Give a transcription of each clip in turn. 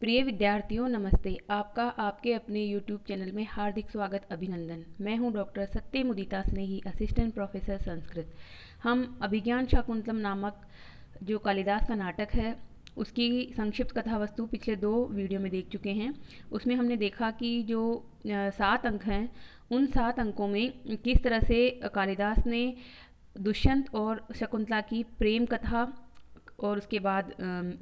प्रिय विद्यार्थियों नमस्ते। आपका आपके अपने YouTube चैनल में हार्दिक स्वागत अभिनंदन। मैं हूं डॉक्टर सत्य मुदिता स्नेही, असिस्टेंट प्रोफेसर संस्कृत। हम अभिज्ञान शाकुंतलम नामक जो कालिदास का नाटक है उसकी संक्षिप्त कथा वस्तु पिछले 2 वीडियो में देख चुके हैं। उसमें हमने देखा कि जो 7 अंक हैं उन 7 अंकों में किस तरह से कालिदास ने दुष्यंत और शकुंतला की प्रेम कथा और उसके बाद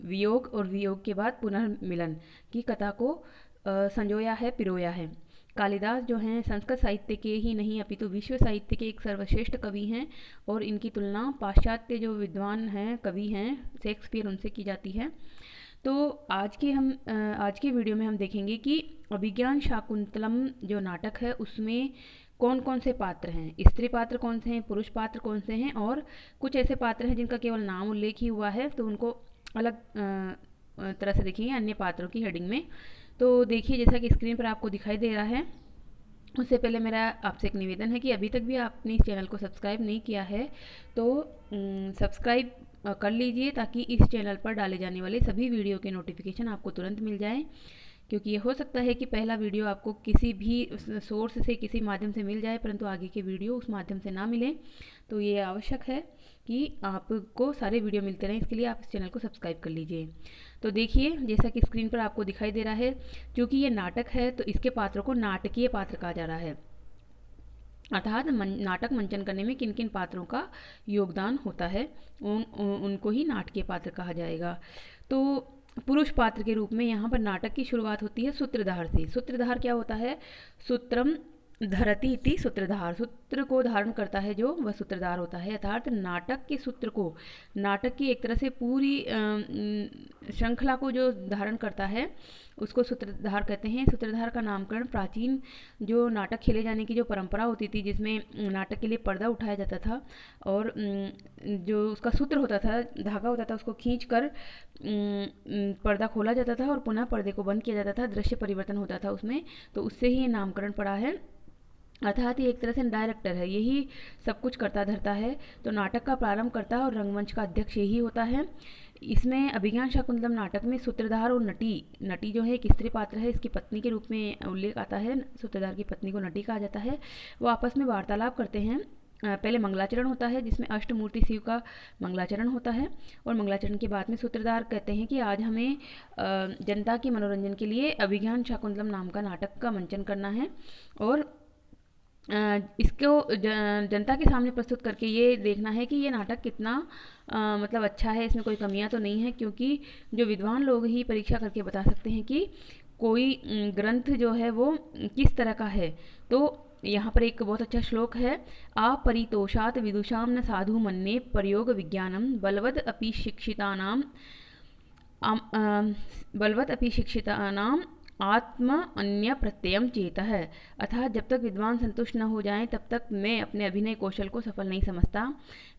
वियोग और वियोग के बाद पुनर्मिलन की कथा को संजोया है, पिरोया है। कालिदास जो हैं संस्कृत साहित्य के ही नहीं अपितु विश्व साहित्य के एक सर्वश्रेष्ठ कवि हैं और इनकी तुलना पाश्चात्य जो विद्वान हैं कवि हैं शेक्सपियर उनसे की जाती है। तो आज के वीडियो में हम देखेंगे कि अभिज्ञान शाकुंतलम जो नाटक है उसमें कौन कौन से पात्र हैं, स्त्री पात्र कौन से हैं, पुरुष पात्र कौन से हैं और कुछ ऐसे पात्र हैं जिनका केवल नाम उल्लेख ही हुआ है तो उनको अलग तरह से देखेंगे अन्य पात्रों की हेडिंग में। तो देखिए जैसा कि स्क्रीन पर आपको दिखाई दे रहा है, उससे पहले मेरा आपसे एक निवेदन है कि अभी तक भी आपने इस चैनल को सब्सक्राइब नहीं किया है तो सब्सक्राइब कर लीजिए ताकि इस चैनल पर डाले जाने वाले सभी वीडियो के नोटिफिकेशन आपको तुरंत मिल जाएं, क्योंकि ये हो सकता है कि पहला वीडियो आपको किसी भी सोर्स से किसी माध्यम से मिल जाए परंतु आगे के वीडियो उस माध्यम से ना मिले। तो ये आवश्यक है कि आपको सारे वीडियो मिलते रहें, इसके लिए आप इस चैनल को सब्सक्राइब कर लीजिए। तो देखिए जैसा कि स्क्रीन पर आपको दिखाई दे रहा है, क्योंकि ये नाटक है तो इसके पात्रों को नाटकीय पात्र कहा जा रहा है, अर्थात नाटक मंचन करने में किन किन पात्रों का योगदान होता है उनको ही नाटकीय पात्र कहा जाएगा। तो पुरुष पात्र के रूप में यहाँ पर नाटक की शुरुआत होती है सूत्रधार से। सूत्रधार क्या होता है? सूत्रम धरती इति सूत्रधार, सूत्र को धारण करता है जो वह सूत्रधार होता है, अर्थात नाटक के सूत्र को, नाटक की एक तरह से पूरी श्रृंखला को जो धारण करता है उसको सूत्रधार कहते हैं। सूत्रधार का नामकरण प्राचीन जो नाटक खेले जाने की जो परंपरा होती थी जिसमें नाटक के लिए पर्दा उठाया जाता था और जो उसका सूत्र होता था, धागा होता था, उसको खींच कर पर्दा खोला जाता था और पुनः पर्दे को बंद किया जाता था, दृश्य परिवर्तन होता था उसमें, तो उससे ही ये नामकरण पड़ा है। अर्थात ये एक तरह से डायरेक्टर है, यही सब कुछ करता धरता है। तो नाटक का प्रारंभ करता है और रंगमंच का अध्यक्ष यही होता है। इसमें अभिज्ञान शाकुंतलम नाटक में सूत्रधार और नटी जो है एक स्त्री पात्र है, इसकी पत्नी के रूप में उल्लेख आता है। सूत्रधार की पत्नी को नटी कहा जाता है। वो आपस में वार्तालाप करते हैं। पहले मंगलाचरण होता है जिसमें अष्टमूर्ति शिव का मंगलाचरण होता है और मंगलाचरण के बाद में सूत्रधार कहते हैं कि आज हमें जनता के मनोरंजन के लिए अभिज्ञान शाकुंतलम नाम का नाटक का मंचन करना है और इसको जनता के सामने प्रस्तुत करके ये देखना है कि ये नाटक कितना मतलब अच्छा है, इसमें कोई कमियां तो नहीं है, क्योंकि जो विद्वान लोग ही परीक्षा करके बता सकते हैं कि कोई ग्रंथ जो है वो किस तरह का है। तो यहाँ पर एक बहुत अच्छा श्लोक है, अपरितोषात विदुषाम न साधु मन्ये प्रयोग विज्ञानम बलवद अपि शिक्षितानाम आत्म अन्य प्रत्ययम चेत है। अर्थात जब तक विद्वान संतुष्ट न हो जाएं तब तक मैं अपने अभिनय कौशल को सफल नहीं समझता।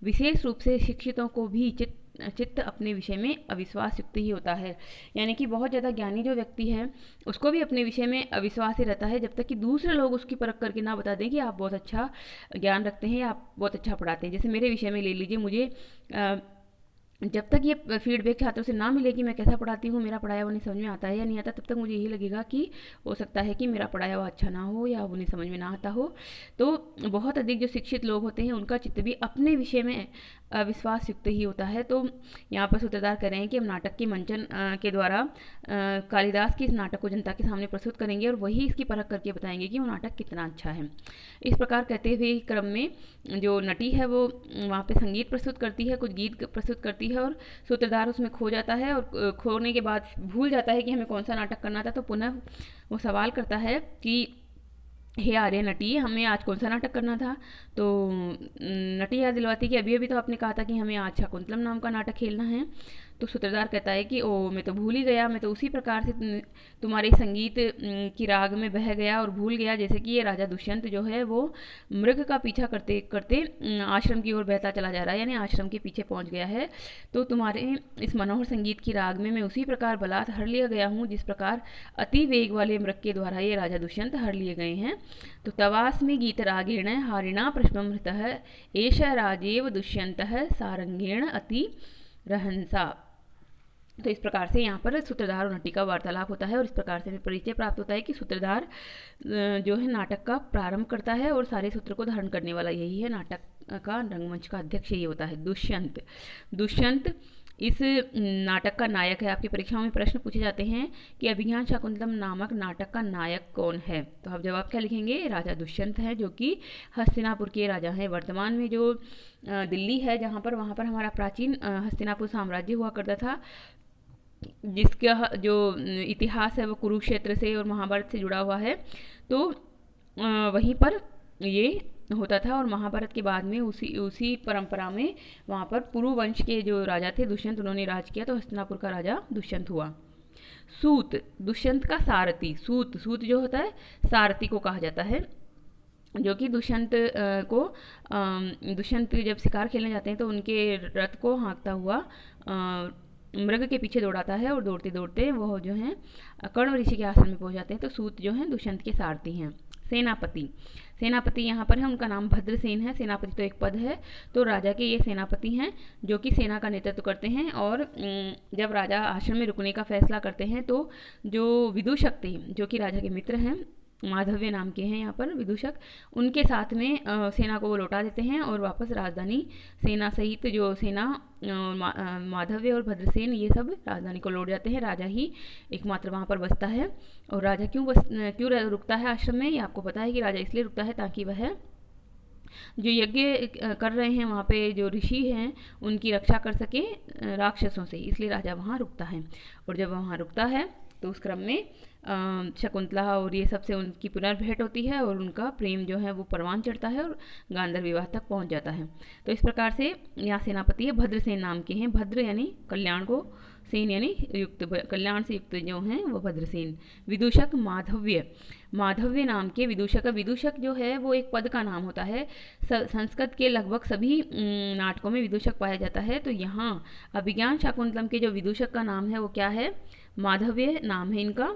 विशेष रूप से शिक्षितों को भी चित्त अपने विषय में अविश्वास युक्त ही होता है, यानी कि बहुत ज़्यादा ज्ञानी जो व्यक्ति है उसको भी अपने विषय में अविश्वास ही रहता है जब तक कि दूसरे लोग उसकी परख करके ना बता दें कि आप बहुत अच्छा ज्ञान रखते हैं या आप बहुत अच्छा पढ़ाते हैं। जैसे मेरे विषय में ले लीजिए, मुझे जब तक ये फीडबैक छात्रों से ना मिले कि मैं कैसा पढ़ाती हूँ, मेरा पढ़ाया हुआ नहीं समझ में आता है या नहीं आता, तब तक मुझे यही लगेगा कि हो सकता है कि मेरा पढ़ाया हुआ अच्छा ना हो या उन्हें समझ में ना आता हो। तो बहुत अधिक जो शिक्षित लोग होते हैं उनका चित्त भी अपने विषय में विश्वास युक्त ही होता है। तो यहाँ पर सूत्रधार कह रहे हैं कि हम नाटक के मंचन के द्वारा कालिदास की इस नाटक को जनता के सामने प्रस्तुत करेंगे और वही इसकी परख करके बताएंगे कि वो नाटक कितना अच्छा है। इस प्रकार कहते हुए क्रम में जो नटी है वो वहाँ पे संगीत प्रस्तुत करती है, कुछ गीत प्रस्तुत करती है और सूत्रधार उसमें खो जाता है और खोने के बाद भूल जाता है कि हमें कौन सा नाटक करना था। तो पुनः वो सवाल करता है कि हे आर्य नटी, हमें आज कौन सा नाटक करना था? तो नटी याद दिलवाती कि अभी अभी तो आपने कहा था कि हमें आज शाकुंतलम नाम का नाटक खेलना है। तो सूत्रधार कहता है कि ओ मैं तो भूल ही गया, मैं तो उसी प्रकार से तुम्हारे संगीत की राग में बह गया और भूल गया जैसे कि ये राजा दुष्यंत जो है वो मृग का पीछा करते करते आश्रम की ओर बहता चला जा रहा है, यानी आश्रम के पीछे पहुंच गया है। तो तुम्हारे इस मनोहर संगीत की राग में मैं उसी प्रकार बलात् हर लिया गया हूँ जिस प्रकार अति वेग वाले मृग के द्वारा ये राजा दुष्यंत हर लिए गए हैं। तो तवास्मि गीत रागेण हारिणा प्रश्नमृतः एष राजेव दुष्यंतः सारंगेण अति रहंसा। तो इस प्रकार से यहाँ पर सूत्रधार और नटी का वार्तालाप होता है और इस प्रकार से हमें परिचय प्राप्त होता है कि सूत्रधार जो है नाटक का प्रारंभ करता है और सारे सूत्र को धारण करने वाला यही है, नाटक का रंगमंच का अध्यक्ष यही होता है। दुष्यंत, दुष्यंत इस नाटक का नायक है। आपकी परीक्षाओं में प्रश्न पूछे जाते हैं कि अभिज्ञान शाकुंतलम नामक नाटक का नायक कौन है, तो आप जवाब क्या लिखेंगे? राजा दुष्यंत है, जो कि हस्तिनापुर के राजा हैं। वर्तमान में जो दिल्ली है जहाँ पर, वहाँ पर हमारा प्राचीन हस्तिनापुर साम्राज्य हुआ करता था, जिसका जो इतिहास है वो कुरुक्षेत्र से और महाभारत से जुड़ा हुआ है। तो वहीं पर ये होता था और महाभारत के बाद में उसी परंपरा में वहाँ पर पुरु वंश के जो राजा थे दुष्यंत, उन्होंने राज किया, तो हस्तिनापुर का राजा दुष्यंत हुआ। सूत, दुष्यंत का सारथी। सूत, सूत जो होता है सारथी को कहा जाता है, जो कि दुष्यंत जब शिकार खेलने जाते हैं तो उनके रथ को हाँकता हुआ मृग के पीछे दौड़ाता है और दौड़ते दौड़ते वो जो है कर्ण ऋषि के आश्रम में पहुंच जाते हैं। तो सूत जो है दुष्यंत के सारथी हैं। सेनापति, सेनापति यहाँ पर है, उनका नाम भद्रसेन है। सेनापति तो एक पद है, तो राजा के ये सेनापति हैं जो कि सेना का नेतृत्व करते हैं। और जब राजा आश्रम में रुकने का फैसला करते हैं तो जो विदूषक थे, जो कि राजा के मित्र हैं, माधव्य नाम के हैं यहाँ पर विदूषक, उनके साथ में सेना को वो लौटा देते हैं और वापस राजधानी सेना सहित जो सेना माधव्य और भद्रसेन ये सब राजधानी को लौट जाते हैं। राजा ही एकमात्र वहाँ पर बसता है। और राजा क्यों रुकता है आश्रम में, ये आपको पता है कि राजा इसलिए रुकता है ताकि वह जो यज्ञ कर रहे हैं वहाँ पे जो ऋषि हैं उनकी रक्षा कर सके राक्षसों से, इसलिए राजा वहाँ रुकता है। और जब वहाँ रुकता है तो उस क्रम में शकुंतला और ये सबसे उनकी पुनर्भेंट होती है और उनका प्रेम जो है वो परवान चढ़ता है और गांधर विवाह तक पहुंच जाता है। तो इस प्रकार से यहाँ सेनापति है भद्रसेन नाम के हैं। भद्र यानी कल्याण को, सेन यानी युक्त, कल्याण से युक्त जो हैं वो भद्रसेन। विदूषक माधव्य, माधव्य नाम के विदूषक। विदूषक जो है वो एक पद का नाम होता है। संस्कृत के लगभग सभी नाटकों में विदूषक पाया जाता है। तो यहाँ अभिज्ञान शाकुंतलम के जो विदूषक का नाम है वो क्या है? माधव्य नाम है इनका।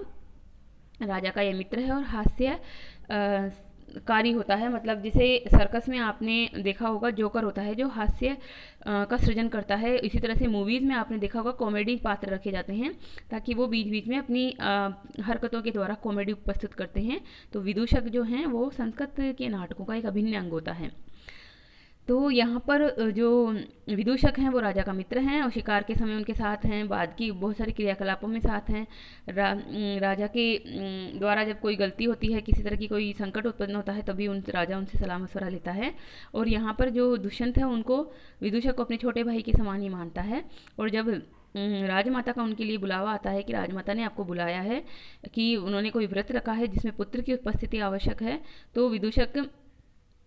राजा का ये मित्र है और हास्य कारी होता है, मतलब जैसे सर्कस में आपने देखा होगा जोकर होता है जो हास्य का सृजन करता है, इसी तरह से मूवीज़ में आपने देखा होगा कॉमेडी पात्र रखे जाते हैं ताकि वो बीच बीच में अपनी हरकतों के द्वारा कॉमेडी उपस्थित करते हैं। तो विदूषक जो हैं वो संस्कृत के नाटकों का एक अभिन्न अंग होता है। तो यहाँ पर जो विदूषक हैं वो राजा का मित्र हैं और शिकार के समय उनके साथ हैं, बाद की बहुत सारी क्रियाकलापों में साथ हैं। राजा के द्वारा जब कोई गलती होती है, किसी तरह की कोई संकट उत्पन्न होता है, तभी राजा उनसे सलाह मशवरा लेता है। और यहाँ पर जो दुष्यंत है उनको विदूषक को अपने छोटे भाई के समान ही मानता है। और जब राजमाता का उनके लिए बुलावा आता है कि राजमाता ने आपको बुलाया है कि उन्होंने कोई व्रत रखा है जिसमें पुत्र की उपस्थिति आवश्यक है, तो विदूषक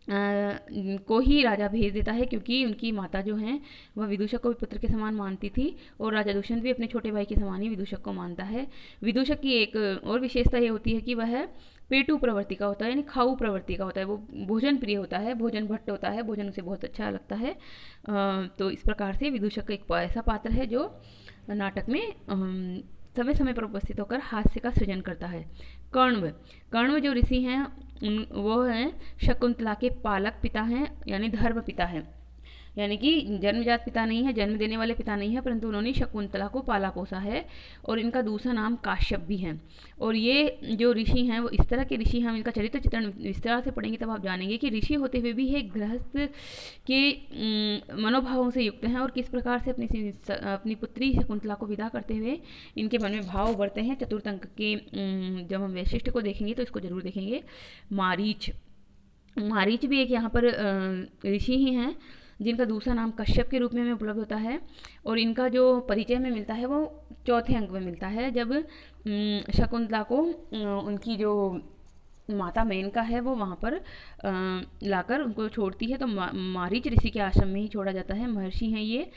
को ही राजा भेज देता है, क्योंकि उनकी माता जो हैं वह विदूषक को भी पुत्र के समान मानती थी और राजा दुष्यंत भी अपने छोटे भाई के समान ही विदूषक को मानता है। विदूषक की एक और विशेषता ये होती है कि वह पेटू प्रवृत्ति का होता है, यानी खाऊ प्रवृत्ति का होता है। वो भोजन प्रिय होता है, भोजन भट्ट होता है, भोजन उसे बहुत अच्छा लगता है। तो इस प्रकार से विदूषक एक ऐसा पात्र है जो नाटक में समय समय पर उपस्थित होकर हास्य का सृजन करता है। कण्व, कण्व जो ऋषि हैं वो हैं शकुंतला के पालक पिता हैं, यानी धर्म पिता हैं, यानी कि जन्मजात पिता नहीं है, जन्म देने वाले पिता नहीं है, परंतु उन्होंने शकुंतला को पाला पोसा है। और इनका दूसरा नाम काश्यप भी है। और ये जो ऋषि हैं वो इस तरह के ऋषि, हम इनका चरित्र चित्रण विस्तार से पढ़ेंगे तब आप जानेंगे कि ऋषि होते हुए भी एक गृहस्थ के मनोभावों से युक्त हैं और किस प्रकार से अपनी पुत्री शकुंतला को विदा करते हुए इनके मन में भाव उभरते हैं। चतुर्थ अंक के जब हम वैशिष्ट को देखेंगे तो इसको जरूर देखेंगे। मारीच, मारीच भी एक यहाँ पर ऋषि ही हैं जिनका दूसरा नाम कश्यप के रूप में हमें उपलब्ध होता है। और इनका जो परिचय में मिलता है वो चौथे अंक में मिलता है, जब शकुंतला को उनकी जो माता मेनका है वो वहाँ पर लाकर उनको छोड़ती है, तो मारीच ऋषि के आश्रम में ही छोड़ा जाता है। महर्षि हैं ये,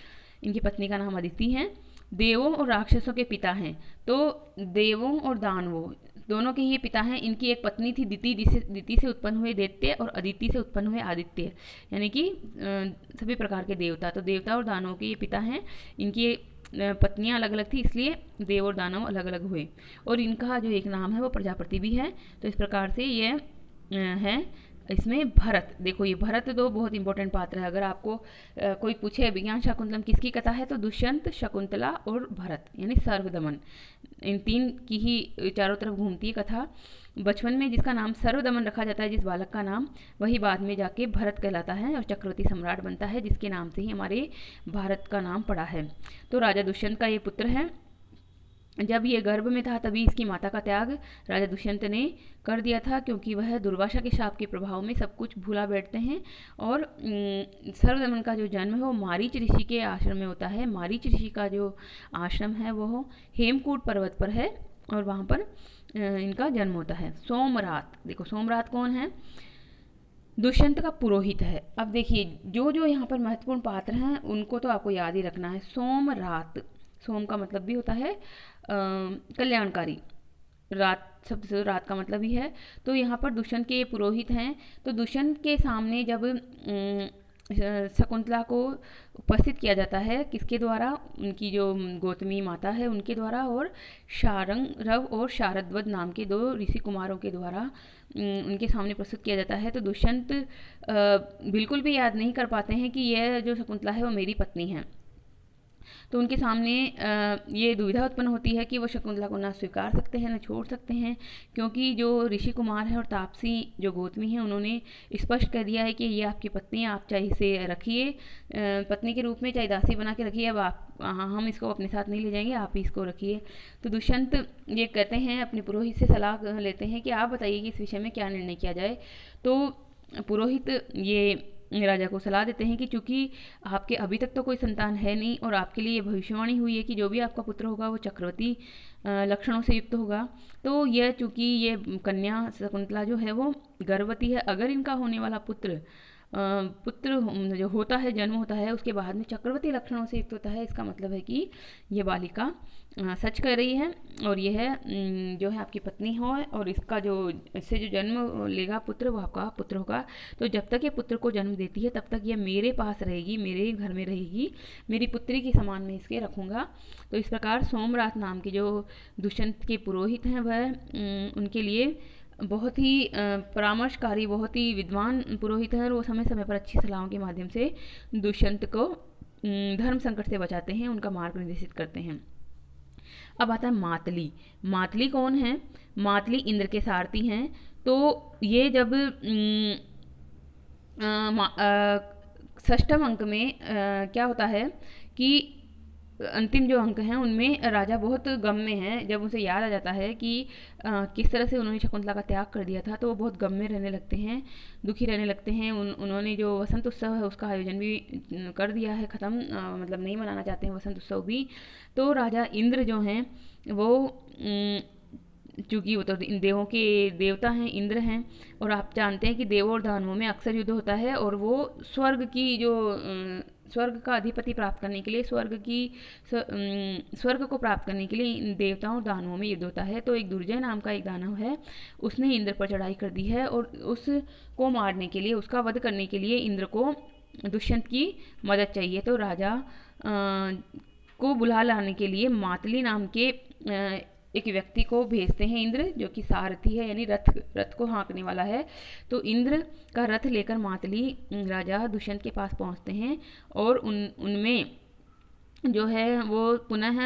इनकी पत्नी का नाम अदिति है। देवों और राक्षसों के पिता हैं, तो देवों और दानवों दोनों के ये पिता हैं। इनकी एक पत्नी थी दिति से उत्पन्न हुए दैत्य और अदिति से उत्पन्न हुए आदित्य, यानी कि सभी प्रकार के देवता। तो देवता और दानवों के ये पिता हैं। इनकी पत्नियां अलग अलग थी, इसलिए देव और दानव अलग अलग हुए। और इनका जो एक नाम है वो प्रजापति भी है। तो इस प्रकार से ये है इसमें भरत, देखो ये भरत तो बहुत इंपॉर्टेंट पात्र है। अगर आपको कोई पूछे अभिज्ञान शाकुंतलम किसकी कथा है तो दुष्यंत, शकुंतला और भरत यानी सर्वदमन, इन तीन की ही चारों तरफ घूमती है कथा। बचपन में जिसका नाम सर्वदमन रखा जाता है, जिस बालक का नाम, वही बाद में जाके भरत कहलाता है और चक्रवर्ती सम्राट बनता है, जिसके नाम से ही हमारे भारत का नाम पड़ा है। तो राजा दुष्यंत का ये पुत्र है। जब ये गर्भ में था तभी इसकी माता का त्याग राजा दुष्यंत ने कर दिया था, क्योंकि वह दुर्वासा के शाप के प्रभाव में सब कुछ भूला बैठते हैं। और सर्वदमन का जो जन्म है वो मारीच ऋषि के आश्रम में होता है। मारीच ऋषि का जो आश्रम है वो हेमकूट पर्वत पर है और वहाँ पर इनका जन्म होता है। सोमरात, देखो सोमरात कौन है? दुष्यंत का पुरोहित है। अब देखिए जो जो यहाँ पर महत्वपूर्ण पात्र हैं उनको तो आपको याद ही रखना है। सोमरात, सोम का मतलब भी होता है कल्याणकारी, रात शब्द से रात का मतलब ही है। तो यहाँ पर दुष्यंत के पुरोहित हैं। तो दुष्यंत के सामने जब शकुंतला को उपस्थित किया जाता है, किसके द्वारा? उनकी जो गौतमी माता है उनके द्वारा, और शारंगरव और शारद्वत नाम के दो ऋषि कुमारों के द्वारा उनके सामने प्रस्तुत किया जाता है। तो दुष्यंत बिल्कुल भी याद नहीं कर पाते हैं कि यह जो शकुंतला है वो मेरी पत्नी है। तो उनके सामने ये दुविधा उत्पन्न होती है कि वो शकुंतला को ना स्वीकार सकते हैं ना छोड़ सकते हैं, क्योंकि जो ऋषि कुमार हैं और तापसी जो गौतमी हैं उन्होंने स्पष्ट कर दिया है कि ये आपकी पत्नी है, आप चाहे इसे रखिए पत्नी के रूप में, चाहे दासी बना के रखिए, अब आप हम इसको अपने साथ नहीं ले जाएंगे, आप ही इसको रखिए। तो दुष्यंत ये कहते हैं, अपने पुरोहित से सलाह लेते हैं कि आप बताइए कि इस विषय में क्या निर्णय किया जाए। तो पुरोहित ये राजा को सलाह देते हैं कि चूंकि आपके अभी तक तो कोई संतान है नहीं और आपके लिए भविष्यवाणी हुई है कि जो भी आपका पुत्र होगा वो चक्रवर्ती लक्षणों से युक्त होगा, तो यह चूंकि ये कन्या शकुंतला जो है वो गर्भवती है, अगर इनका होने वाला पुत्र जो होता है, जन्म होता है, उसके बाद में चक्रवर्ती लक्षणों से युक्त होता है, इसका मतलब है कि ये बालिका सच कह रही है और यह जो है आपकी पत्नी हो, और इसका जो इससे जो जन्म लेगा पुत्र वो आपका पुत्र होगा। तो जब तक ये पुत्र को जन्म देती है तब तक यह मेरे पास रहेगी, मेरे घर में रहेगी, मेरी पुत्री के समान मैं इसके रखूँगा। तो इस प्रकार सोमरात नाम के जो दुष्यंत के पुरोहित हैं वह उनके लिए बहुत ही परामर्शकारी, बहुत ही विद्वान पुरोहित हैं और वो समय समय पर अच्छी सलाहों के माध्यम से दुष्यंत को धर्म संकट से बचाते हैं, उनका मार्ग निर्देशित करते हैं। अब आता है मातली। मातली कौन है? मातली इंद्र के सारथी हैं। तो ये जब षष्ठम अंक में क्या होता है कि अंतिम जो अंक हैं उनमें राजा बहुत गम में हैं। जब उसे याद आ जाता है कि किस तरह से उन्होंने शकुंतला का त्याग कर दिया था, तो वो बहुत गम में रहने लगते हैं, दुखी रहने लगते हैं। उन्होंने जो वसंत उत्सव है उसका आयोजन भी कर दिया है ख़त्म, मतलब नहीं मनाना चाहते हैं वसंत उत्सव भी। तो राजा इंद्र जो हैं वो चूँकि वो तो देवों के देवता हैं, इंद्र हैं, और आप जानते हैं कि देवों और दानवों में अक्सर युद्ध होता है, और वो स्वर्ग की जो स्वर्ग का अधिपति प्राप्त करने के लिए, स्वर्ग को प्राप्त करने के लिए इन देवताओं और दानवों में युद्ध होता है। तो एक दुर्जय नाम का एक दानव है, उसने इंद्र पर चढ़ाई कर दी है, और उसको मारने के लिए, उसका वध करने के लिए इंद्र को दुष्यंत की मदद चाहिए। तो राजा को बुला लाने के लिए मातली नाम के एक व्यक्ति को भेजते हैं इंद्र, जो कि सारथी है, यानी रथ को हाँकने वाला है। तो इंद्र का रथ लेकर मातली राजा दुष्यंत के पास पहुंचते हैं और उनमें जो है वो पुनः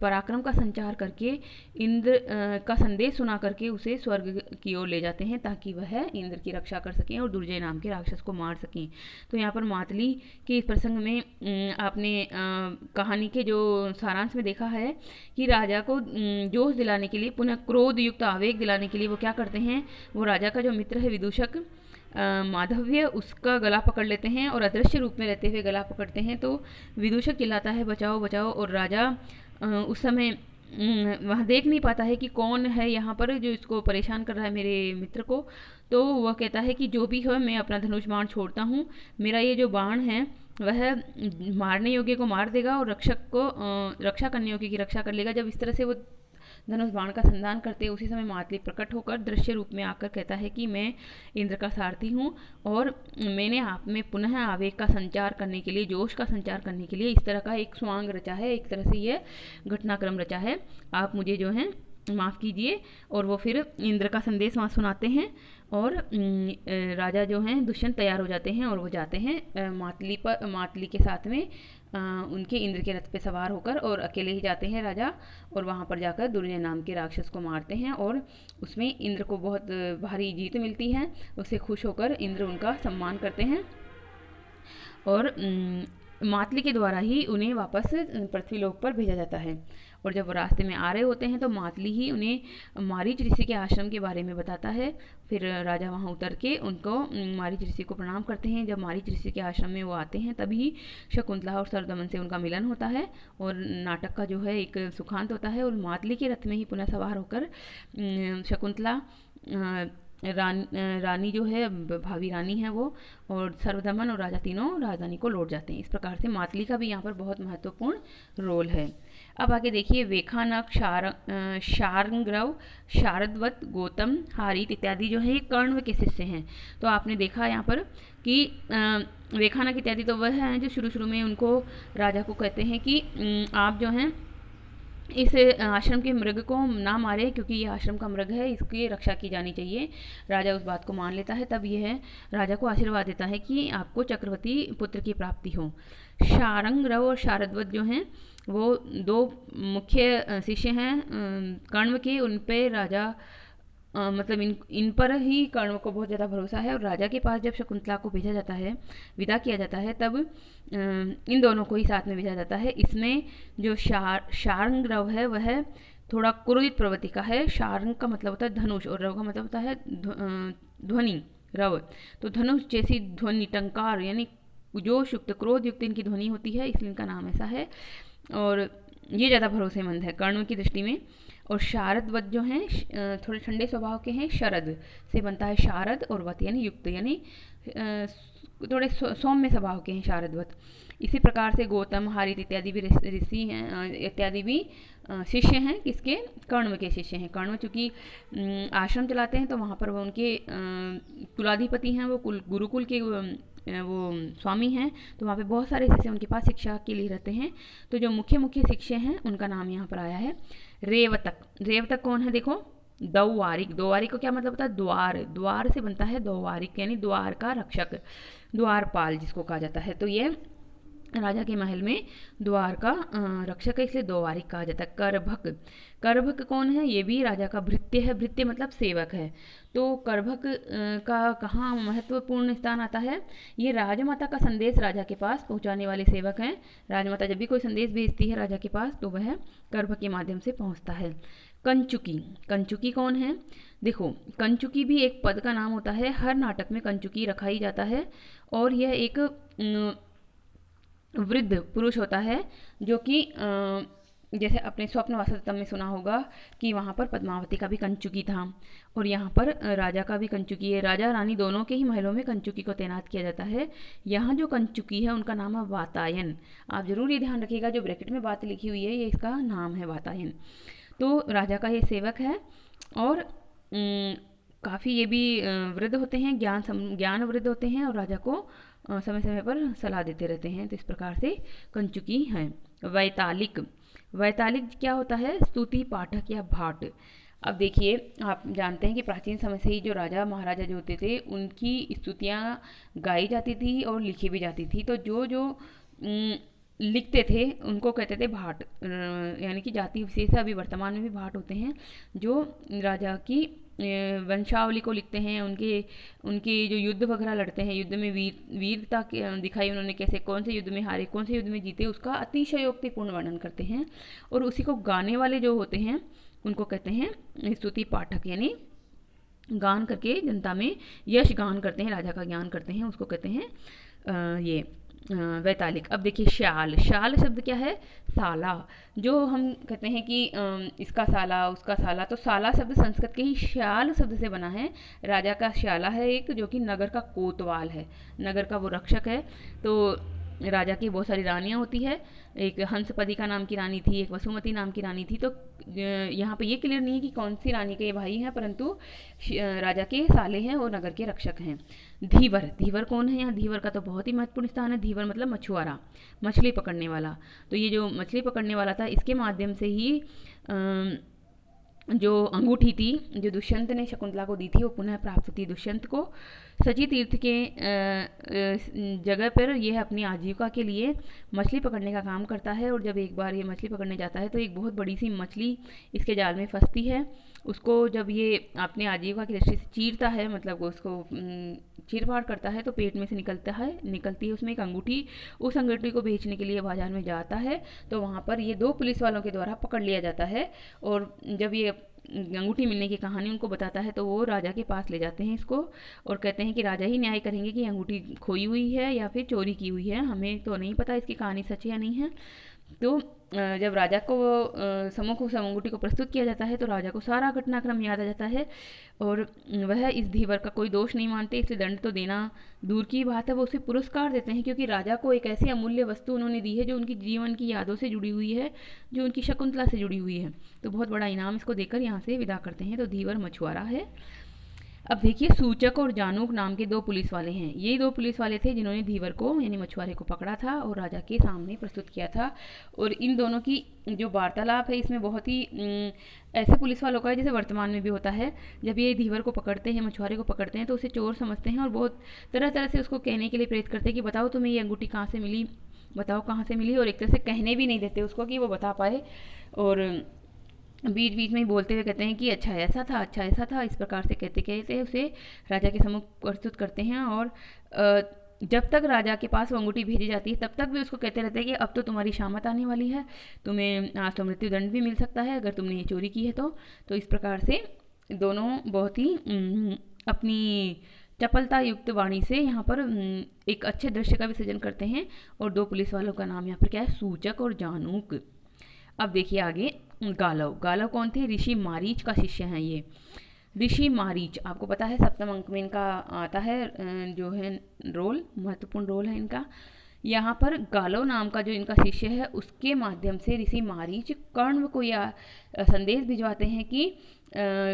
पराक्रम का संचार करके इंद्र का संदेश सुना करके उसे स्वर्ग की ओर ले जाते हैं, ताकि वह इंद्र की रक्षा कर सकें और दुर्जय नाम के राक्षस को मार सकें। तो यहाँ पर मातली के इस प्रसंग में आपने कहानी के जो सारांश में देखा है कि राजा को जोश दिलाने के लिए, पुनः क्रोध युक्त आवेग दिलाने के लिए वो क्या करते हैं, वो राजा का जो मित्र है विदूषक माधव्य, उसका गला पकड़ लेते हैं और अदृश्य रूप में रहते हुए गला पकड़ते हैं। तो विदूषक चिल्लाता है बचाओ बचाओ, और राजा उस समय वहाँ देख नहीं पाता है कि कौन है यहाँ पर जो इसको परेशान कर रहा है मेरे मित्र को। तो वह कहता है कि जो भी हो, मैं अपना धनुष बाण छोड़ता हूँ, मेरा ये जो बाण है वह मारने योग्य को मार देगा और रक्षक को रक्षा करने योग्य की रक्षा कर लेगा। जब इस तरह से वो धनुष बाण का संधान करते हैं, उसी समय मातली प्रकट होकर दृश्य रूप में आकर कहता है कि मैं इंद्र का सारथी हूँ और मैंने आप में पुनः आवेग का संचार करने के लिए, जोश का संचार करने के लिए इस तरह का एक स्वांग रचा है, एक तरह से यह घटनाक्रम रचा है। आप मुझे जो है माफ़ कीजिए, और वो फिर इंद्र का संदेश वहाँ सुनाते हैं, और राजा जो हैं दुष्यंत तैयार हो जाते हैं और वो जाते हैं मातली के साथ में उनके इंद्र के रथ पे सवार होकर, और अकेले ही जाते हैं राजा, और वहाँ पर जाकर दुर्जय नाम के राक्षस को मारते हैं, और उसमें इंद्र को बहुत भारी जीत मिलती है। उससे खुश होकर इंद्र उनका सम्मान करते हैं, और मातली के द्वारा ही उन्हें वापस पृथ्वीलोक पर भेजा जाता है। और जब वो रास्ते में आ रहे होते हैं तो मातली ही उन्हें मारीच ऋषि के आश्रम के बारे में बताता है। फिर राजा वहाँ उतर के उनको मारीच ऋषि को प्रणाम करते हैं। जब मारीच ऋषि के आश्रम में वो आते हैं तभी शकुंतला और सरदमन से उनका मिलन होता है, और नाटक का जो है एक सुखांत होता है। और मातली के रथ में ही पुनः सवार होकर शकुंतला रानी जो है, भावी रानी है वो, और सर्वदमन और राजा तीनों राजधानी को लौट जाते हैं। इस प्रकार से मातली का भी यहाँ पर बहुत महत्वपूर्ण रोल है। अब आगे देखिए, वेखानक, शार्ंगरव, शारदवत, गौतम, हारित इत्यादि जो है ये कर्ण के शिष्य हैं। तो आपने देखा यहाँ पर कि वेखानक इत्यादि तो वह हैं जो शुरू शुरू में उनको राजा को कहते हैं कि आप जो हैं इस आश्रम के मृग को ना मारे, क्योंकि ये आश्रम का मृग है, इसकी रक्षा की जानी चाहिए। राजा उस बात को मान लेता है। तब यह राजा को आशीर्वाद देता है कि आपको चक्रवर्ती पुत्र की प्राप्ति हो। शारंगरव और शारदवत जो हैं वो दो मुख्य शिष्य हैं कर्ण के। उन पे राजा मतलब इन पर ही कर्ण को बहुत ज़्यादा भरोसा है। और राजा के पास जब शकुंतला को भेजा जाता है, विदा किया जाता है, तब इन दोनों को ही साथ में भेजा जाता है। इसमें जो शार्ंग रव है वह थोड़ा क्रोधित प्रवृत्ति का है। शार्ंग का मतलब होता है धनुष, और रव का मतलब होता है ध्वनि, रव। तो धनुष जैसी ध्वनि, टंकार, यानी जो शुक्त क्रोध युक्त इनकी ध्वनि होती है, इसलिए इनका नाम ऐसा है। और ये ज़्यादा भरोसेमंद है कर्ण की दृष्टि में। और शारदवत जो हैं थोड़े ठंडे स्वभाव के हैं। शरद से बनता है शारद, और वत यानी युक्त, यानी थोड़े सौम्य स्वभाव के हैं शारदवत। इसी प्रकार से गौतम, हारित इत्यादि भी ऋषि हैं, इत्यादि भी शिष्य हैं। किसके? कर्ण के शिष्य हैं। कर्ण चूँकि आश्रम चलाते हैं तो वहाँ पर वो उनके कुलाधिपति हैं, वो गुरुकुल के वो स्वामी हैं। तो वहाँ पे बहुत सारे शिष्य उनके पास शिक्षा के लिए रहते हैं। तो जो मुख्य मुख्य शिष्य हैं उनका नाम यहाँ पर आया है रेवतक। रेवतक कौन है? देखो, द्वारिक। द्वारिक को क्या मतलब होता है? द्वार। द्वार से बनता है द्वारिक, यानी द्वार का रक्षक, द्वारपाल जिसको कहा जाता है। तो ये राजा के महल में द्वार का रक्षक है, इसलिए द्वारिक कहा जाता है। करभक। करभक कौन है? ये भी राजा का भृत्य है। भृत्य मतलब सेवक है। तो करभक का कहाँ महत्वपूर्ण स्थान आता है? ये राजमाता का संदेश राजा के पास पहुंचाने वाले सेवक हैं। राजमाता जब भी कोई संदेश भेजती है राजा के पास तो वह करभक के माध्यम से पहुंचता है। कंचुकी। कंचुकी कौन है? देखो, कंचुकी भी एक पद का नाम होता है। हर नाटक में कंचुकी रखा ही जाता है, और यह एक वृद्ध पुरुष होता है जो कि जैसे अपने स्वप्न वासुदेव में सुना होगा कि वहाँ पर पद्मावती का भी कंचुकी था, और यहाँ पर राजा का भी कंचुकी है। राजा रानी दोनों के ही महलों में कंचुकी को तैनात किया जाता है। यहाँ जो कंचुकी है उनका नाम है वातायन। आप जरूर ये ध्यान रखिएगा, जो ब्रैकेट में बात लिखी हुई है ये इसका नाम है वातायन। तो राजा का ये सेवक है, और काफ़ी ये भी वृद्ध होते हैं, ज्ञान वृद्ध होते हैं, और राजा को समय समय पर सलाह देते रहते हैं। तो इस प्रकार से कंचुकी हैं। वैतालिक। वैतालिक क्या होता है? स्तुति पाठक या भाट। अब देखिए, आप जानते हैं कि प्राचीन समय से ही जो राजा महाराजा जो होते थे उनकी स्तुतियाँ गाई जाती थी और लिखी भी जाती थी। तो जो जो लिखते थे उनको कहते थे भाट, यानी कि जाति विशेष है। अभी वर्तमान में भी भाट होते हैं जो राजा की वंशावली को लिखते हैं, उनके जो युद्ध वगैरह लड़ते हैं, युद्ध में वीरता दिखाई उन्होंने, कैसे कौन से युद्ध में हारे, कौन से युद्ध में जीते, उसका अतिशयोक्तिपूर्ण वर्णन करते हैं। और उसी को गाने वाले जो होते हैं उनको कहते हैं स्तुति पाठक, यानी गान करके जनता में यश गान करते हैं, राजा का ज्ञान करते हैं, उसको कहते हैं ये वैतालिक। अब देखिए, शाल। शाल शब्द क्या है? साला। जो हम कहते हैं कि इसका साला, उसका साला, तो साला शब्द संस्कृत के ही शाल शब्द से बना है। राजा का शाला है एक, जो कि नगर का कोतवाल है, नगर का वो रक्षक है। तो राजा की बहुत सारी रानियाँ होती है। एक हंसपदी का नाम की रानी थी, एक वसुमती नाम की रानी थी। तो यहाँ पे ये क्लियर नहीं है कि कौन सी रानी के ये भाई हैं, परंतु राजा के साले हैं और नगर के रक्षक हैं। धीवर। धीवर कौन है? यहाँ धीवर का तो बहुत ही महत्वपूर्ण स्थान है। धीवर मतलब मछुआरा, मछली पकड़ने वाला। तो ये जो मछली पकड़ने वाला था, इसके माध्यम से ही जो अंगूठी थी जो दुष्यंत ने शकुंतला को दी थी वो पुनः प्राप्त होती है दुष्यंत को। सची तीर्थ के जगह पर यह अपनी आजीविका के लिए मछली पकड़ने का काम करता है, और जब एक बार ये मछली पकड़ने जाता है तो एक बहुत बड़ी सी मछली इसके जाल में फंसती है। उसको जब ये अपनी आजीविका की दृष्टि से चीरता है, मतलब उसको चीर फाड़ करता है, तो पेट में से निकलती है उसमें एक अंगूठी। उस अंगूठी को बेचने के लिए बाजार में जाता है, तो वहाँ पर ये 2 पुलिस वालों के द्वारा पकड़ लिया जाता है। और जब ये अंगूठी मिलने की कहानी उनको बताता है तो वो राजा के पास ले जाते हैं इसको, और कहते हैं कि राजा ही न्याय करेंगे कि अंगूठी खोई हुई है या फिर चोरी की हुई है, हमें तो नहीं पता इसकी कहानी सच है या नहीं है। तो जब राजा को सम्मुख उस अंगूठी को प्रस्तुत किया जाता है तो राजा को सारा घटनाक्रम याद आ जाता है, और वह इस धीवर का कोई दोष नहीं मानते, इसलिए दंड तो देना दूर की बात है, वो उसे पुरस्कार देते हैं, क्योंकि राजा को एक ऐसी अमूल्य वस्तु उन्होंने दी है जो उनकी जीवन की यादों से जुड़ी हुई है, जो उनकी शकुंतला से जुड़ी हुई है। तो बहुत बड़ा इनाम इसको देकर यहाँ से विदा करते हैं। तो धीवर मछुआरा है। अब देखिए, सूचक और जानूक नाम के 2 पुलिस वाले हैं। ये 2 पुलिस वाले थे जिन्होंने धीवर को यानी मछुआरे को पकड़ा था और राजा के सामने प्रस्तुत किया था। और इन दोनों की जो वार्तालाप है इसमें बहुत ही ऐसे पुलिस वालों का है जैसे वर्तमान में भी होता है। जब ये धीवर को पकड़ते हैं, मछुआरे को पकड़ते हैं, तो उसे चोर समझते हैं और बहुत तरह तरह से उसको कहने के लिए प्रेरित करते हैं कि बताओ तुम्हें ये अंगूठी कहाँ से मिली, बताओ कहाँ से मिली, और एक तरह से कहने भी नहीं देते उसको कि वो बता पाए, और बीच बीच में ही बोलते हुए कहते हैं कि अच्छा ऐसा था, अच्छा ऐसा था, इस प्रकार से कहते कहते उसे राजा के सम्मुख प्रस्तुत करते हैं। और जब तक राजा के पास वो अंगूठी भेजी जाती है तब तक भी उसको कहते रहते हैं कि अब तो तुम्हारी शामत आने वाली है, तुम्हें आज तो मृत्युदंड भी मिल सकता है अगर तुमने ये चोरी की है तो इस प्रकार से दोनों बहुत ही अपनी चपलता युक्त वाणी से यहाँ पर एक अच्छे दृश्य का भी सृजन करते हैं। और 2 पुलिस वालों का नाम यहाँ पर क्या है, सूचक और जानूक। अब देखिए आगे, गालव कौन थे, ऋषि मारीच का शिष्य हैं ये। ऋषि मारीच आपको पता है 7वें अंक में इनका आता है जो है रोल, महत्वपूर्ण रोल है इनका। यहाँ पर गालव नाम का जो इनका शिष्य है उसके माध्यम से ऋषि मारीच कर्ण को यह संदेश भिजवाते हैं कि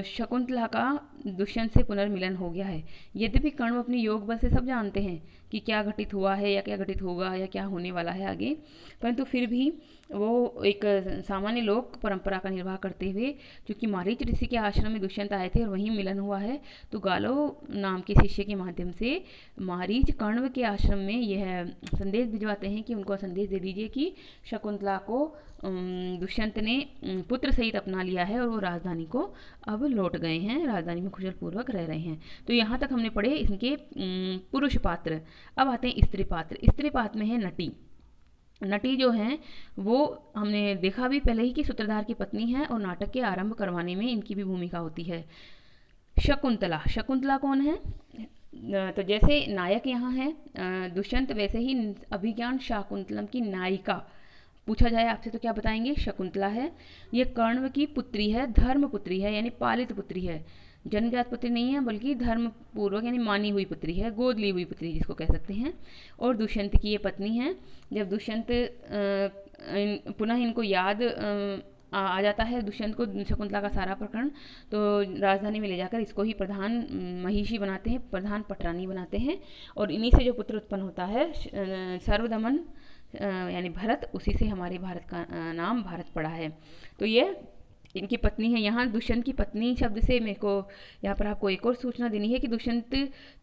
शकुंतला का दुष्यंत से पुनर्मिलन हो गया है। यद्यपि कर्ण अपनी योग बल से सब जानते हैं कि क्या घटित हुआ है या क्या घटित होगा या क्या होने वाला है आगे, परंतु फिर भी वो एक सामान्य लोक परंपरा का निर्वाह करते हुए, क्योंकि मारीच ऋषि के आश्रम में दुष्यंत आए थे और वहीं मिलन हुआ है, तो गालव नाम के शिष्य के माध्यम से मारीच कण्व के आश्रम में यह संदेश भिजवाते हैं कि उनको संदेश दे दीजिए कि शकुंतला को दुष्यंत ने पुत्र सहित अपना लिया है और वो राजधानी को अब लौट गए हैं, राजधानी में कुशल पूर्वक रह रहे हैं। तो यहाँ तक हमने पढ़े इनके पुरुष पात्र। अब आते हैं स्त्री पात्र। स्त्री पात्र में है नटी। नटी जो है वो हमने देखा भी पहले ही कि सूत्रधार की पत्नी है और नाटक के आरंभ करवाने में इनकी भी भूमिका होती है। शकुंतला कौन है, तो जैसे नायक यहाँ है दुष्यंत, वैसे ही अभिज्ञान शाकुंतलम की नायिका पूछा जाए आपसे तो क्या बताएंगे, शकुंतला है। ये कर्ण की पुत्री है, धर्म पुत्री है, यानी पालित पुत्री है, जन्मजात पुत्री नहीं है बल्कि धर्म पूर्वक यानी मानी हुई पुत्री है, गोद ली हुई पुत्री जिसको कह सकते हैं। और दुष्यंत की ये पत्नी है। जब दुष्यंत पुनः इनको याद आ जाता है दुष्यंत को शकुंतला का सारा प्रकरण, तो राजधानी में ले जाकर इसको ही प्रधान महिषी बनाते हैं, प्रधान पटरानी बनाते हैं, और इन्हीं से जो पुत्र उत्पन्न होता है सर्वदमन यानी भरत, उसी से हमारे भारत का नाम भारत पड़ा है। तो ये इनकी पत्नी है। यहाँ दुष्यंत की पत्नी शब्द से मेरे को यहाँ पर आपको एक और सूचना देनी है कि दुष्यंत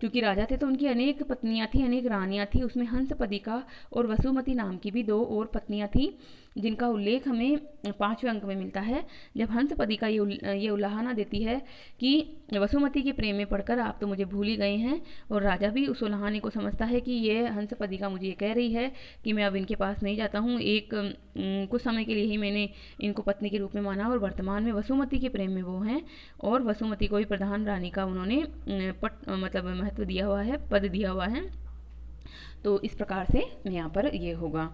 चूँकि राजा थे तो उनकी अनेक पत्नियाँ थी, अनेक रानियाँ थी, उसमें हंसपदिका और वसुमती नाम की भी 2 और पत्नियाँ थी जिनका उल्लेख हमें 5वें अंक में मिलता है। जब हंसपदिका ये उलाहना देती है कि वसुमती के प्रेम में पड़कर आप तो मुझे भूल ही गए हैं, और राजा भी उस उलाहने को समझता है कि ये हंसपदिका मुझे ये कह रही है कि मैं अब इनके पास नहीं जाता हूँ, कुछ समय के लिए ही मैंने इनको पत्नी के रूप में माना, और वर्तमान में वसुमती के प्रेम में वो हैं, और वसुमती को ही प्रधान रानी का उन्होंने मतलब महत्व दिया हुआ है, पद दिया हुआ है। तो इस प्रकार से यहाँ पर ये होगा।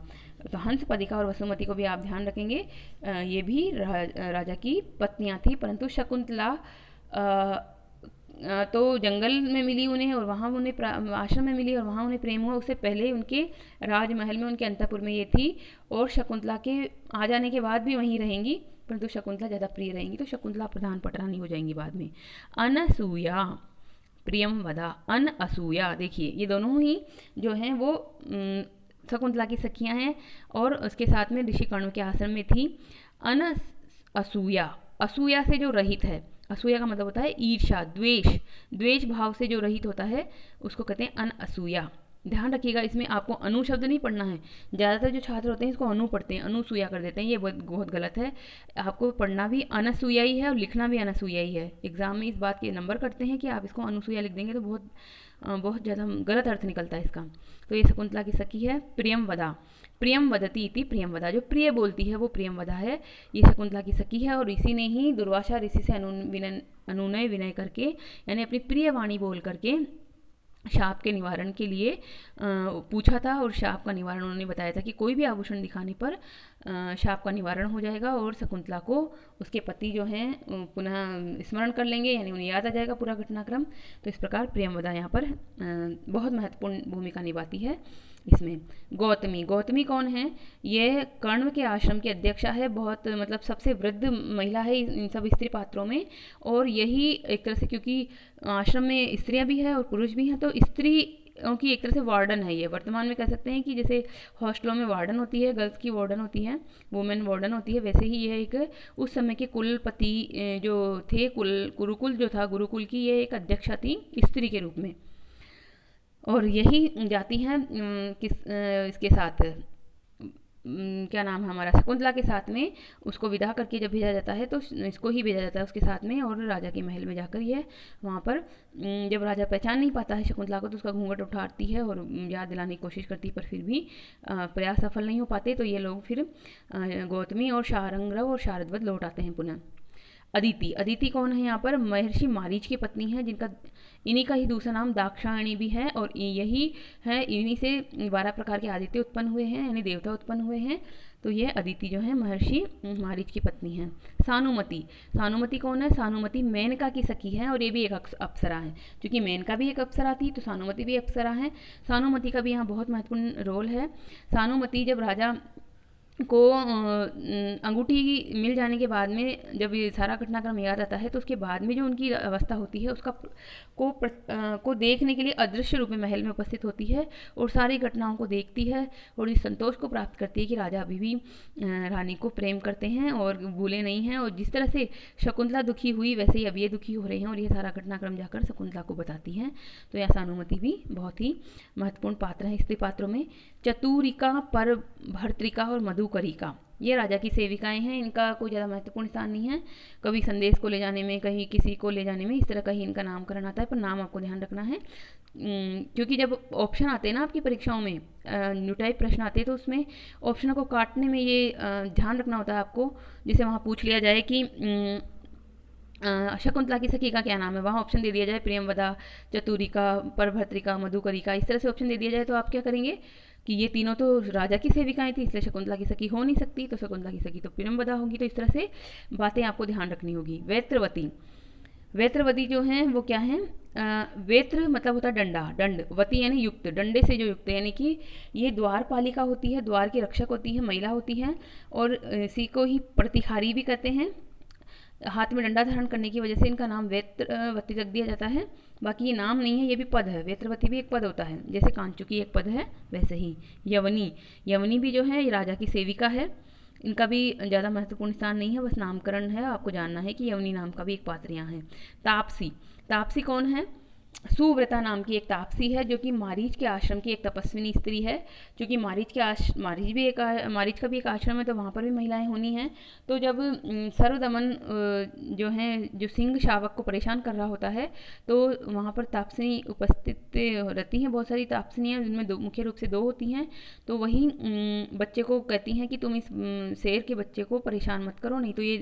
तो हंसपदिका और वसुमती को भी आप ध्यान रखेंगे, ये भी राजा की पत्नियाँ थी, परंतु शकुंतला तो जंगल में मिली उन्हें और वहाँ उन्हें आश्रम में मिली और वहाँ उन्हें प्रेम हुआ, उससे पहले उनके राजमहल में उनके अंतपुर में ये थी, और शकुंतला के आ जाने के बाद भी वहीं रहेंगी, परंतु शकुंतला ज़्यादा प्रिय रहेंगी, तो शकुंतला प्रधान पटरानी हो जाएंगी बाद में। अनसूया प्रियम वदा, अन असूया, देखिए ये दोनों ही जो हैं वो शकुंतला की सखियां हैं और उसके साथ में ऋषि कर्ण के आश्रम में थी। अन असूया असूया से जो रहित है, असूया का मतलब होता है ईर्ष्या, द्वेष, द्वेष भाव से जो रहित होता है उसको कहते हैं अनअसूया। ध्यान रखिएगा, इसमें आपको अनु शब्द नहीं पढ़ना है। ज़्यादातर जो छात्र होते हैं इसको अनु पढ़ते हैं, अनुसूया कर देते हैं, ये बहुत बहुत गलत है। आपको पढ़ना भी अनसूया ही है और लिखना भी अनसूया ही है। एग्जाम में इस बात के नंबर कटते हैं कि आप इसको अनुसूया लिख देंगे तो बहुत ज़्यादा गलत अर्थ निकलता है इसका। तो ये शकुंतला की सखी है प्रियमवदा, प्रियम वदती इति प्रियमवदा, जो प्रिय बोलती है वो प्रियमवदा है। ये शकुंतला की सखी है और इसी ने ही दुर्वासा ऋषि से अनुनय विनय करके, यानी अपनी प्रिय वाणी बोल करके शाप के निवारण के लिए पूछा था, और शाप का निवारण उन्होंने बताया था कि कोई भी आभूषण दिखाने पर शाप का निवारण हो जाएगा और शकुंतला को उसके पति जो हैं पुनः स्मरण कर लेंगे, यानी उन्हें याद आ जाएगा पूरा घटनाक्रम। तो इस प्रकार प्रियमवदा यहाँ पर बहुत महत्वपूर्ण भूमिका निभाती है इसमें। गौतमी, गौतमी कौन है? ये कर्ण के आश्रम की अध्यक्षा है, बहुत मतलब सबसे वृद्ध महिला है इन सब स्त्री पात्रों में। और यही एक तरह से, क्योंकि आश्रम में स्त्रियां भी हैं और पुरुष भी हैं, तो स्त्री की एक तरह से वार्डन है ये। वर्तमान में कह सकते हैं कि जैसे हॉस्टलों में वार्डन होती है, गर्ल्स की वार्डन होती है, वुमेन वार्डन होती है, वैसे ही ये एक उस समय के कुलपति जो थे, गुरुकुल जो था, गुरुकुल की ये एक अध्यक्षा थी स्त्री के रूप में। और यही जाती हैं इसके साथ क्या नाम है हमारा, शकुंतला के साथ में उसको विदा करके जब भेजा जाता है तो इसको ही भेजा जाता है उसके साथ में, और राजा के महल में जाकर ये वहाँ पर जब राजा पहचान नहीं पाता है शकुंतला को तो उसका घूंघट उठाती है और याद दिलाने की कोशिश करती है, पर फिर भी प्रयास सफल नहीं हो पाते। तो ये लोग फिर गौतमी और शारंग्रव और शारदवत लौट आते हैं पुनः। अदिति, अदिति कौन है यहाँ पर? महर्षि मारीच की पत्नी है, जिनका इन्हीं का ही दूसरा नाम दाक्षायणी भी है, और यही है, इन्हीं से 12 प्रकार के आदित्य उत्पन्न हुए हैं, यानी देवता उत्पन्न हुए हैं। तो ये अदिति जो है महर्षि मारीच की पत्नी है। सानुमति, सानुमति कौन है? सानुमति मेनका की सखी है और ये भी एक अप्सरा है। क्योंकि मेनका भी एक अप्सरा थी तो सानुमति भी अप्सरा है। सानुमति का भी यहाँ बहुत महत्वपूर्ण रोल है। सानुमति जब राजा को अंगूठी मिल जाने के बाद में जब ये सारा घटनाक्रम याद आता है तो उसके बाद में जो उनकी अवस्था होती है उसका को देखने के लिए अदृश्य रूप में महल में उपस्थित होती है और सारी घटनाओं को देखती है और इस संतोष को प्राप्त करती है कि राजा अभी भी रानी को प्रेम करते हैं और भूले नहीं हैं, और जिस तरह से शकुंतला दुखी हुई वैसे ही अब ये दुखी हो रहे हैं और ये सारा घटनाक्रम जाकर शकुंतला को बताती हैं। तो यह सानुमति भी बहुत ही महत्वपूर्ण पात्र है स्त्री पात्रों में। चतुरिका, पर भर्तृका और मधुकरिका, ये राजा की सेविकाएं हैं। इनका कोई ज़्यादा महत्वपूर्ण स्थान नहीं है। कभी संदेश को ले जाने में, कहीं किसी को ले जाने में, इस तरह का ही इनका नामकरण आता है, पर नाम आपको ध्यान रखना है क्योंकि जब ऑप्शन आते हैं ना आपकी परीक्षाओं में, न्यू टाइप प्रश्न आते हैं तो उसमें ऑप्शनों को काटने में ये ध्यान रखना होता है आपको। जिसे वहाँ पूछ लिया जाए कि शकुंतला की सखी का क्या नाम है, वहाँ ऑप्शन दे दिया जाए प्रियमवदा, चतुरिका, परभद्रिका, मधुकरिका, इस तरह से ऑप्शन दे दिया जाए तो आप क्या करेंगे कि ये तीनों तो राजा की सेविकाएं थी इसलिए शकुंतला की सखी हो नहीं सकती, तो शकुंतला की सखी तो प्रियमवदा होगी। तो इस तरह से बातें आपको ध्यान रखनी होगी। वेत्रवती, वेत्रवती जो हैं वो क्या हैं? वेत्र मतलब होता है डंडा, दंड, वती यानी युक्त, डंडे से जो युक्त, यानी कि ये द्वारपालिका होती है, द्वार की रक्षक होती है, महिला होती है, और इसी को ही प्रतिहारी भी कहते हैं। हाथ में डंडा धारण करने की वजह से इनका नाम वेत्रवती रख दिया जाता है। बाकी ये नाम नहीं है, ये भी पद है। वेत्रवती भी एक पद होता है, जैसे कांचुकी एक पद है वैसे ही। यवनी, यवनी भी जो है ये राजा की सेविका है। इनका भी ज़्यादा महत्वपूर्ण स्थान नहीं है, बस नामकरण है, आपको जानना है कि यवनी नाम का भी एक पात्र यहाँ है। तापसी, तापसी कौन है? सुव्रता नाम की एक तापसी है जो कि मारीच के आश्रम की एक तपस्विनी स्त्री है। क्योंकि मारीच का भी एक आश्रम है तो वहाँ पर भी महिलाएं होनी हैं। तो जब सर्वदमन जो हैं, जो सिंह शावक को परेशान कर रहा होता है तो वहाँ पर तापसी उपस्थित रहती हैं, बहुत सारी तापसिनियाँ, जिनमें मुख्य रूप से 2 होती हैं। तो वही बच्चे को कहती हैं कि तुम इस शेर के बच्चे को परेशान मत करो, नहीं तो ये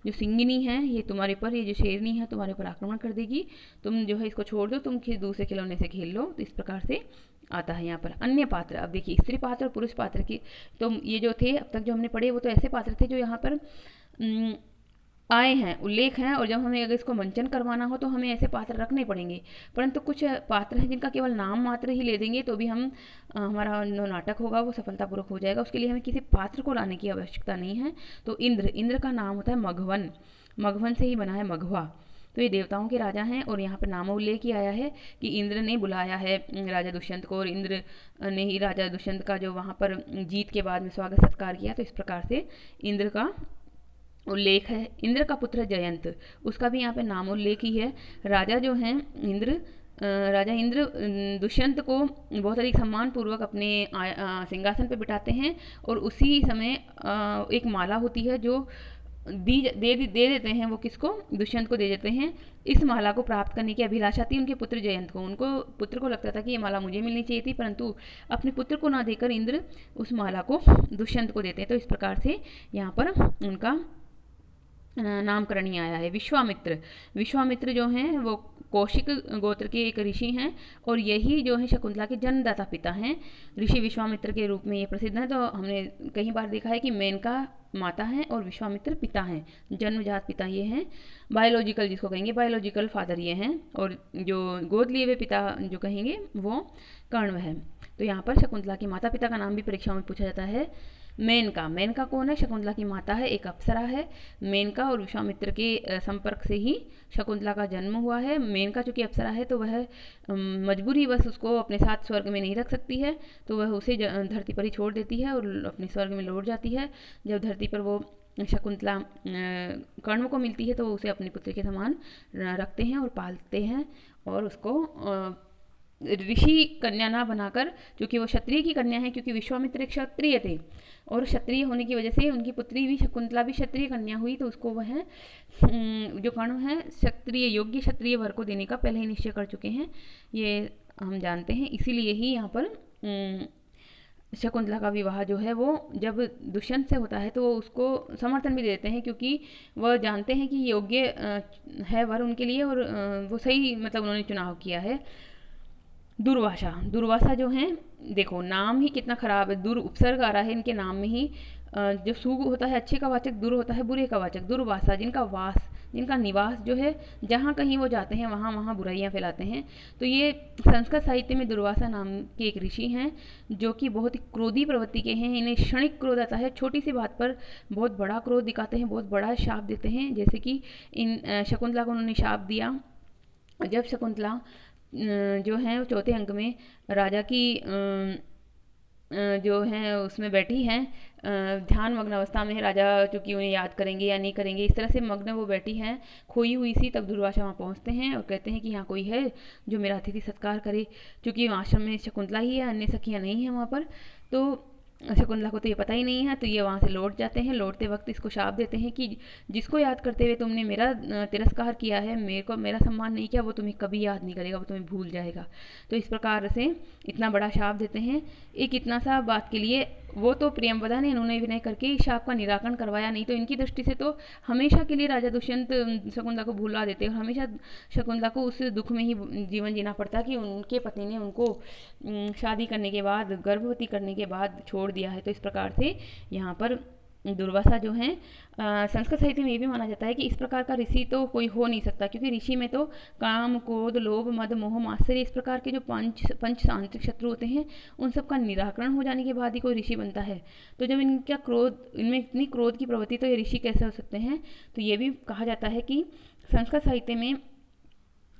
जो सिंगिनी है ये तुम्हारे पर, ये जो शेरनी है तुम्हारे पर आक्रमण कर देगी, तुम जो है इसको छोड़ दो, तुम दूसरे खिलौने से खेल लो। तो इस प्रकार से आता है यहाँ पर। अन्य पात्र, अब देखिए स्त्री पात्र और पुरुष पात्र की, तो ये जो थे अब तक जो हमने पढ़े वो तो ऐसे पात्र थे जो यहाँ पर आए हैं, उल्लेख हैं, और जब हमें अगर इसको मंचन करवाना हो तो हमें ऐसे पात्र रखने पड़ेंगे। परंतु कुछ पात्र हैं जिनका केवल नाम मात्र ही ले देंगे तो भी हम हमारा जो नाटक होगा वो सफलतापूर्वक हो जाएगा। उसके लिए हमें किसी पात्र को लाने की आवश्यकता नहीं है। तो इंद्र, इंद्र का नाम होता है मघवन, मघवन से ही बना है मघवा। तो ये देवताओं के राजा हैं और यहाँ पर नाम उल्लेख ही आया है कि इंद्र ने बुलाया है राजा दुष्यंत को, और इंद्र ने ही राजा दुष्यंत का जो वहाँ पर जीत के बाद में स्वागत सत्कार किया। तो इस प्रकार से इंद्र का उल्लेख है। इंद्र का पुत्र जयंत, उसका भी यहाँ पे नाम उल्लेख ही है। राजा जो हैं इंद्र, राजा इंद्र दुष्यंत को बहुत अधिक सम्मान पूर्वक अपने सिंहासन पर बिठाते हैं और उसी समय एक माला होती है जो दे देते हैं, वो किसको, दुष्यंत को दे देते हैं। इस माला को प्राप्त करने की अभिलाषा थी उनके पुत्र जयंत को। उनको पुत्र को लगता था कि ये माला मुझे मिलनी चाहिए थी, परंतु अपने पुत्र को ना देकर इंद्र उस माला को दुष्यंत को देते हैं। तो इस प्रकार से यहाँ पर उनका नामकरण ही आया है। विश्वामित्र, विश्वामित्र जो हैं वो कौशिक गोत्र के एक ऋषि हैं और यही जो है शकुंतला के जन्मदाता पिता हैं। ऋषि विश्वामित्र के रूप में ये प्रसिद्ध हैं। तो हमने कई बार देखा है कि मेनका माता हैं और विश्वामित्र पिता हैं, जन्मजात पिता ये हैं। बायोलॉजिकल जिसको कहेंगे, बायोलॉजिकल फादर ये हैं, और जो गोद लिए हुए पिता जो कहेंगे वो कर्ण है। तो यहाँ पर शकुंतला के माता पिता का नाम भी परीक्षाओं में पूछा जाता है। मेनका, मेनका कौन है, शकुंतला की माता है, एक अप्सरा है। मेनका और विश्वामित्र के संपर्क से ही शकुंतला का जन्म हुआ है। मेनका चूंकि अप्सरा है तो वह मजबूरी बस उसको अपने साथ स्वर्ग में नहीं रख सकती है, तो वह उसे धरती पर ही छोड़ देती है और अपने स्वर्ग में लौट जाती है। जब धरती पर वो शकुंतला कर्ण को मिलती है तो वो उसे अपने पुत्र के समान रखते हैं और पालते हैं और उसको ऋषि कन्या ना बनाकर, क्योंकि वो क्षत्रिय की कन्या है, क्योंकि विश्वामित्र एक क्षत्रिय थे और क्षत्रिय होने की वजह से उनकी पुत्री भी शकुंतला भी क्षत्रिय कन्या हुई, तो उसको वह जो कर्ण है क्षत्रिय योग्य क्षत्रिय वर को देने का पहले ही निश्चय कर चुके हैं, ये हम जानते हैं। इसीलिए ही यहाँ पर शकुंतला का विवाह जो है वो जब दुष्यंत से होता है तो वो उसको समर्थन भी देते हैं, क्योंकि वह जानते हैं कि योग्य है वर उनके लिए और वो सही मतलब उन्होंने चुनाव किया है। दुर्वासा, दुर्वासा जो हैं, देखो नाम ही कितना खराब है, दुर उपसर्ग आ रहा है इनके नाम में ही। जो सुग होता है अच्छे का वाचक, दुर होता है बुरे का वाचक। दुर्वासा, जिनका वास, जिनका निवास जो है, जहाँ कहीं वो जाते हैं वहाँ वहाँ बुराइयाँ फैलाते हैं। तो ये संस्कृत साहित्य में दुर्वासा नाम के एक ऋषि हैं जो कि बहुत ही क्रोधी प्रवृत्ति के हैं। इन्हें क्षणिक क्रोध आता है, छोटी सी बात पर बहुत बड़ा क्रोध दिखाते हैं, बहुत बड़ा शाप देते हैं। जैसे कि इन शकुंतला को उन्होंने शाप दिया जब शकुंतला जो है चौथे अंक में राजा की जो है उसमें बैठी हैं, ध्यान मग्न अवस्था में है। राजा चूँकि उन्हें याद करेंगे या नहीं करेंगे, इस तरह से मग्न वो बैठी हैं, खोई हुई सी। तब दुर्वासा वहाँ पहुँचते हैं और कहते हैं कि यहाँ कोई है जो मेरा अतिथि सत्कार करे। चूँकि आश्रम में शकुंतला ही है, अन्य सखियाँ नहीं हैं वहाँ पर, तो शकुंतला को तो ये पता ही नहीं है। तो ये वहाँ से लौट जाते हैं। लौटते वक्त इसको शाप देते हैं कि जिसको याद करते हुए तुमने मेरा तिरस्कार किया है, मेरे को मेरा सम्मान नहीं किया, वो तुम्हें कभी याद नहीं करेगा, वो तुम्हें भूल जाएगा। तो इस प्रकार से इतना बड़ा शाप देते हैं। एक इतना सा बात के लिए वो तो प्रियंवदा ने इन्होंने विनय करके इस शाप का निराकरण करवाया, नहीं तो इनकी दृष्टि से तो हमेशा के लिए राजा दुष्यंत शकुंतला को भुला देते और हमेशा शकुंतला को उस दुख में ही जीवन जीना पड़ता कि उनके पति ने उनको शादी करने के बाद, गर्भवती करने के बाद छोड़ दिया है। तो इस प्रकार से यहाँ पर दुर्वासा जो हैं, संस्कृत साहित्य में ये भी माना जाता है कि इस प्रकार का ऋषि तो कोई हो नहीं सकता, क्योंकि ऋषि में तो काम, क्रोध, लोभ, मद, मोह, मात्सर्य इस प्रकार के जो पंच आंतरिक शत्रु होते हैं उन सब का निराकरण हो जाने के बाद ही कोई ऋषि बनता है। तो जब इनका क्रोध, इनमें इतनी क्रोध की प्रवृत्ति, तो ये ऋषि कैसे हो सकते हैं। तो ये भी कहा जाता है कि संस्कृत साहित्य में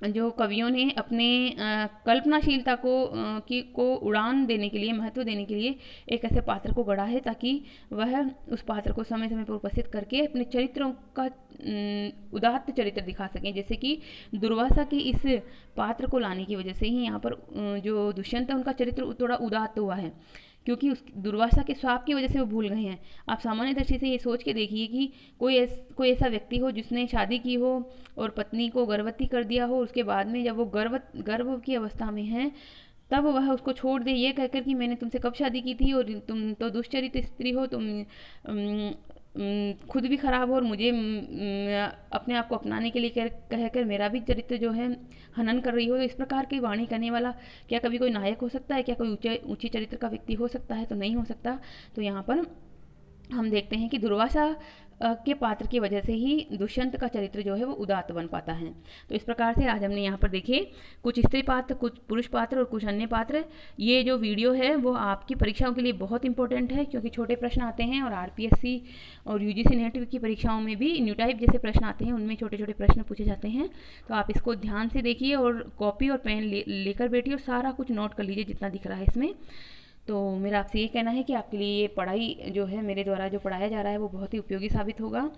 जो कवियों ने अपने कल्पनाशीलता को उड़ान देने के लिए, महत्व देने के लिए एक ऐसे पात्र को गढ़ा है ताकि वह उस पात्र को समय समय पर उपस्थित करके अपने चरित्रों का उदात्त चरित्र दिखा सकें। जैसे कि दुर्वासा की इस पात्र को लाने की वजह से ही यहाँ पर जो दुष्यंत है उनका चरित्र थोड़ा उदात्त हुआ है, क्योंकि उस दुर्वासा के श्राप की वजह से वो भूल गए हैं। आप सामान्य दृष्टि से ये सोच के देखिए कि कोई ऐसा व्यक्ति हो जिसने शादी की हो और पत्नी को गर्भवती कर दिया हो, उसके बाद में जब वो गर्भ की अवस्था में है तब वह उसको छोड़ दे ये कहकर कि मैंने तुमसे कब शादी की थी और तुम तो दुष्चरित स्त्री हो, तुम खुद भी खराब हो और मुझे अपने आप को अपनाने के लिए कहकर मेरा भी चरित्र जो है हनन कर रही हो। तो इस प्रकार की वाणी करने वाला क्या कभी कोई नायक हो सकता है? क्या कोई ऊंचे चरित्र का व्यक्ति हो सकता है? तो नहीं हो सकता। तो यहाँ पर हम देखते हैं कि दुर्वासा के पात्र की वजह से ही दुष्यंत का चरित्र जो है वो उदात्त बन पाता है। तो इस प्रकार से आज हमने यहाँ पर देखे कुछ स्त्री पात्र, कुछ पुरुष पात्र और कुछ अन्य पात्र। ये जो वीडियो है वो आपकी परीक्षाओं के लिए बहुत इंपॉर्टेंट है, क्योंकि छोटे प्रश्न आते हैं और आरपीएससी और यूजीसी नेट की परीक्षाओं में भी न्यू टाइप जैसे प्रश्न आते हैं, उनमें छोटे छोटे प्रश्न पूछे जाते हैं। तो आप इसको ध्यान से देखिए और कॉपी और पेन लेकर बैठिए और सारा कुछ नोट कर लीजिए जितना दिख रहा है इसमें। तो मेरा आपसे ये कहना है कि आपके लिए ये पढ़ाई जो है, मेरे द्वारा जो पढ़ाया जा रहा है वो बहुत ही उपयोगी साबित होगा।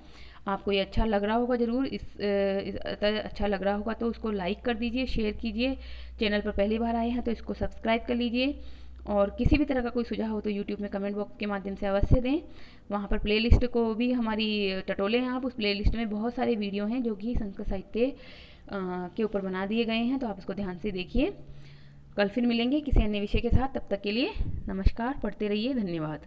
आपको ये अच्छा लग रहा होगा ज़रूर, अच्छा लग रहा होगा तो उसको लाइक कर दीजिए, शेयर कीजिए। चैनल पर पहली बार आए हैं तो इसको सब्सक्राइब कर लीजिए। और किसी भी तरह का कोई सुझाव हो तो यूट्यूब में कमेंट बॉक्स के माध्यम से अवश्य दें। वहाँ पर प्लेलिस्ट को भी हमारी टटोलें आप, उस प्लेलिस्ट में बहुत सारे वीडियो हैं जो कि संस्कृत साहित्य के ऊपर बना दिए गए हैं, तो आप इसको ध्यान से देखिए। कल फिर मिलेंगे किसी अन्य विषय के साथ, तब तक के लिए नमस्कार, पढ़ते रहिए, धन्यवाद।